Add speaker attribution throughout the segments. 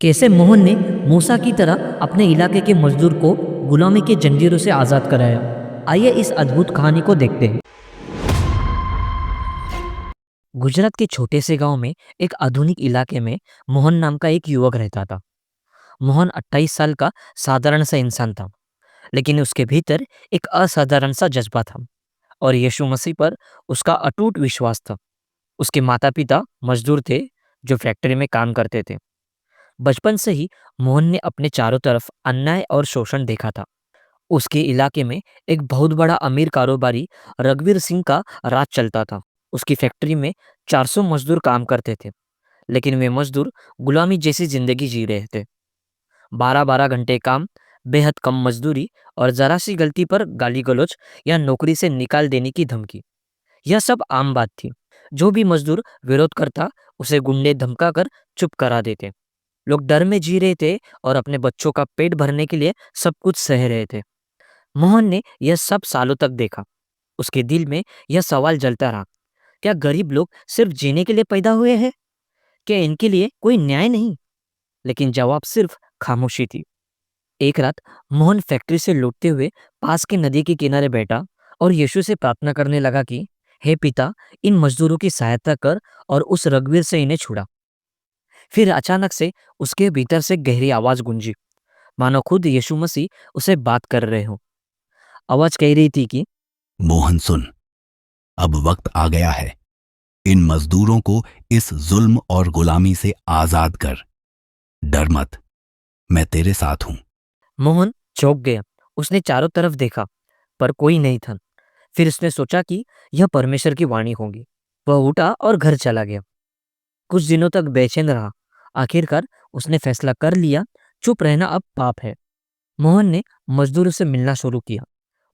Speaker 1: कैसे मोहन ने मूसा की तरह अपने इलाके के मजदूर को गुलामी के जंजीरों से आज़ाद कराया। आइए इस अद्भुत कहानी को देखते हैं। गुजरात के छोटे से गांव में एक आधुनिक इलाके में मोहन नाम का एक युवक रहता था। मोहन 28 साल का साधारण सा इंसान था, लेकिन उसके भीतर एक असाधारण सा जज्बा था और यीशु मसीह पर उसका अटूट विश्वास था। उसके माता पिता मजदूर थे जो फैक्ट्री में काम करते थे। बचपन से ही मोहन ने अपने चारों तरफ अन्याय और शोषण देखा था। उसके इलाके में एक बहुत बड़ा अमीर कारोबारी रघुवीर सिंह का राज चलता था। उसकी फैक्ट्री में 400 मजदूर काम करते थे, लेकिन वे मजदूर गुलामी जैसी जिंदगी जी रहे थे। 12-12 घंटे काम, बेहद कम मजदूरी और जरा सी गलती पर गाली गलौज या नौकरी से निकाल देने की धमकी, यह सब आम बात थी। जो भी मजदूर विरोध करता उसे गुंडे धमका कर चुप करा देते। लोग डर में जी रहे थे और अपने बच्चों का पेट भरने के लिए सब कुछ सह रहे थे। मोहन ने यह सब सालों तक देखा। उसके दिल में यह सवाल जलता रहा, क्या गरीब लोग सिर्फ जीने के लिए पैदा हुए हैं? क्या इनके लिए कोई न्याय नहीं? लेकिन जवाब सिर्फ खामोशी थी। एक रात मोहन फैक्ट्री से लौटते हुए पास के नदी के किनारे बैठा और यीशु से प्रार्थना करने लगा कि हे पिता, इन मजदूरों की सहायता कर और उस रघुवीर से इन्हें छुड़ा। फिर अचानक से उसके भीतर से गहरी आवाज गूंजी, मानो खुद यीशु मसीह उसे बात कर रहे हो। आवाज कह रही थी कि
Speaker 2: मोहन सुन, अब वक्त आ गया है। इन मजदूरों को इस जुल्म और गुलामी से आजाद कर। डर मत, मैं तेरे साथ हूं।
Speaker 1: मोहन चौंक गया। उसने चारों तरफ देखा, पर कोई नहीं था। फिर उसने सोचा कि यह परमेश्वर की वाणी होगी। वह उठा और घर चला गया। कुछ दिनों तक बेचैन रहा। आखिरकार उसने फैसला कर लिया, चुप रहना अब पाप है। मोहन ने मजदूरों से मिलना शुरू किया।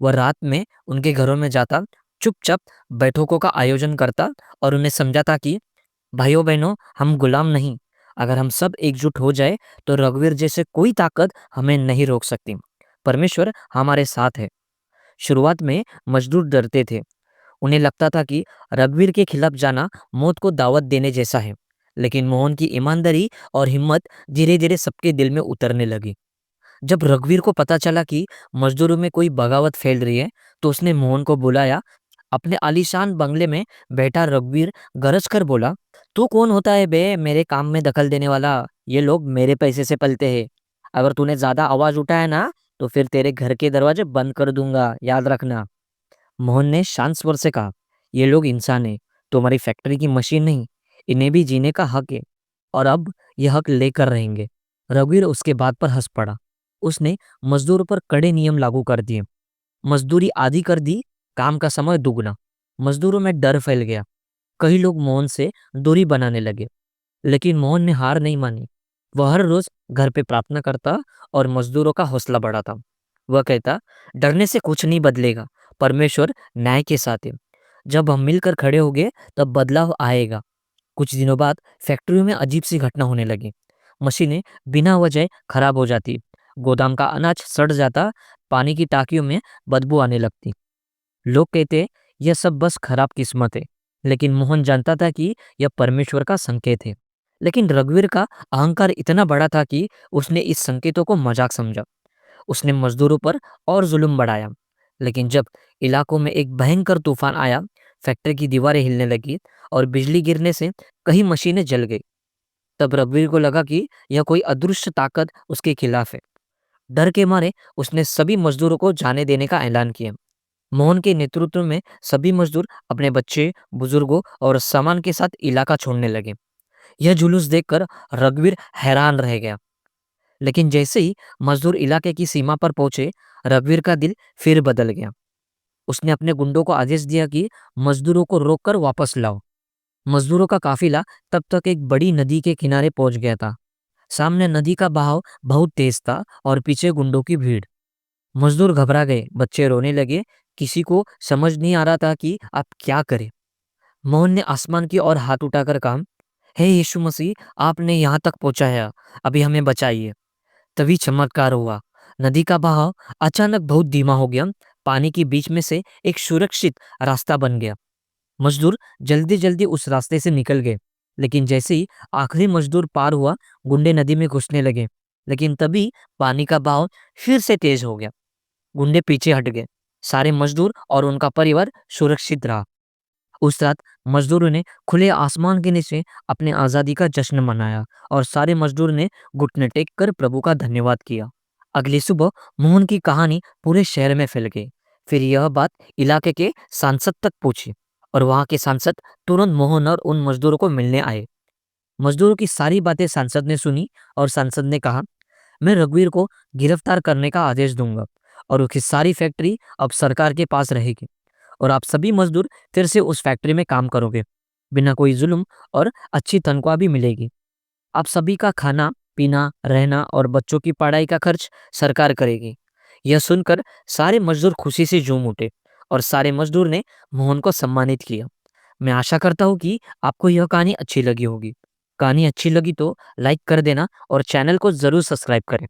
Speaker 1: वह रात में उनके घरों में जाता, चुपचाप बैठकों का आयोजन करता और उन्हें समझाता कि भाइयों बहनों, हम गुलाम नहीं। अगर हम सब एकजुट हो जाए तो रघुवीर जैसे कोई ताकत हमें नहीं रोक सकती। परमेश्वर हमारे साथ है। शुरुआत में मजदूर डरते थे। उन्हें लगता था कि रघुवीर के खिलाफ जाना मौत को दावत देने जैसा है। लेकिन मोहन की ईमानदारी और हिम्मत धीरे धीरे सबके दिल में उतरने लगी। जब रघुवीर को पता चला कि मजदूरों में कोई बगावत फैल रही है, तो उसने मोहन को बुलाया। अपने आलीशान बंगले में बैठा रघुवीर गरज कर बोला, तू कौन होता है बे मेरे काम में दखल देने वाला? ये लोग मेरे पैसे से पलते हैं। अगर तूने ज्यादा आवाज उठाया ना, तो फिर तेरे घर के दरवाजे बंद कर दूंगा, याद रखना। मोहन ने शांत स्वर से कहा, ये लोग इंसान हैं, तुम्हारी फैक्ट्री की मशीन नहीं। इन्हें भी जीने का हक है और अब यह हक लेकर रहेंगे। रघुवीर उसके बात पर हंस पड़ा। उसने मजदूरों पर कड़े नियम लागू कर दिए। मजदूरी आधी कर दी, काम का समय दुगना। मजदूरों में डर फैल गया। कई लोग मोहन से दूरी बनाने लगे, लेकिन मोहन ने हार नहीं मानी। वह हर रोज घर पे प्रार्थना करता और मजदूरों का हौसला बढ़ाता। वह कहता, डरने से कुछ नहीं बदलेगा, परमेश्वर न्याय के साथ है। जब हम मिलकर खड़े होंगे तब बदलाव आएगा। कुछ दिनों बाद फैक्ट्रियों में अजीब सी घटना होने लगी। मशीनें बिना वजह खराब हो जाती, गोदाम का अनाज सड़ जाता, पानी की टांकियों में बदबू आने लगती। लोग कहते यह सब बस खराब किस्मत है, लेकिन मोहन जानता था कि यह परमेश्वर का संकेत है। लेकिन रघुवीर का अहंकार इतना बड़ा था कि उसने इस संकेतों को मजाक समझा। उसने मजदूरों पर और जुल्म बढ़ाया। लेकिन जब इलाकों में एक भयंकर तूफान आया, फैक्ट्री की दीवारें हिलने लगी और बिजली गिरने से कई मशीनें जल गई, तब रघुवीर को लगा कि यह कोई अदृश्य ताकत उसके खिलाफ है। डर के मारे उसने सभी मजदूरों को जाने देने का ऐलान किया। मोहन के नेतृत्व में सभी मजदूर अपने बच्चे, बुजुर्गों और सामान के साथ इलाका छोड़ने लगे। यह जुलूस देखकर रघुवीर हैरान रह गया। लेकिन जैसे ही मजदूर इलाके की सीमा पर पहुंचे, रघुवीर का दिल फिर बदल गया। उसने अपने गुंडों को आदेश दिया कि मजदूरों को रोककर वापस लाओ। मजदूरों का काफिला तब तक एक बड़ी नदी के किनारे पहुंच गया था। सामने नदी का बहाव बहुत तेज था और पीछे गुंडों की भीड़। मजदूर घबरा गए, बच्चे रोने लगे। किसी को समझ नहीं आ रहा था कि आप क्या करें। मोहन ने आसमान की ओर हाथ उठाकर कहा, हे यीशु मसीह, आपने यहाँ तक पहुंचाया, अभी हमें बचाइए। तभी चमत्कार हुआ। नदी का बहाव अचानक बहुत धीमा हो गया। पानी के बीच में से एक सुरक्षित रास्ता बन गया। मजदूर जल्दी जल्दी उस रास्ते से निकल गए। लेकिन जैसे ही आखिरी मजदूर पार हुआ, गुंडे नदी में घुसने लगे। लेकिन तभी पानी का बहाव फिर से तेज हो गया। गुंडे पीछे हट गए। सारे मजदूर और उनका परिवार सुरक्षित रहा। उस रात मजदूरों ने खुले आसमान के नीचे अपने आज़ादी का जश्न मनाया और सारे मजदूर ने घुटने टेक कर प्रभु का धन्यवाद किया। अगली सुबह मोहन की कहानी पूरे शहर में फैल गई। फिर यह बात इलाके के सांसद तक पहुंची और वहां के सांसद तुरंत मोहन और उन मजदूरों को मिलने आए। मजदूरों की सारी बातें सांसद ने सुनी और सांसद ने कहा, मैं रघुवीर को गिरफ्तार करने का आदेश दूंगा और उसकी सारी फैक्ट्री अब सरकार के पास रहेगी और आप सभी मजदूर फिर से उस फैक्ट्री में काम करोगे, बिना कोई जुल्म, और अच्छी तनख्वाह भी मिलेगी। आप सभी का खाना, पीना, रहना और बच्चों की पढ़ाई का खर्च सरकार करेगी। यह सुनकर सारे मजदूर खुशी से झूम उठे और सारे मजदूर ने मोहन को सम्मानित किया। मैं आशा करता हूँ कि आपको यह कहानी अच्छी लगी होगी। कहानी अच्छी लगी तो लाइक कर देना और चैनल को ज़रूर सब्सक्राइब करें।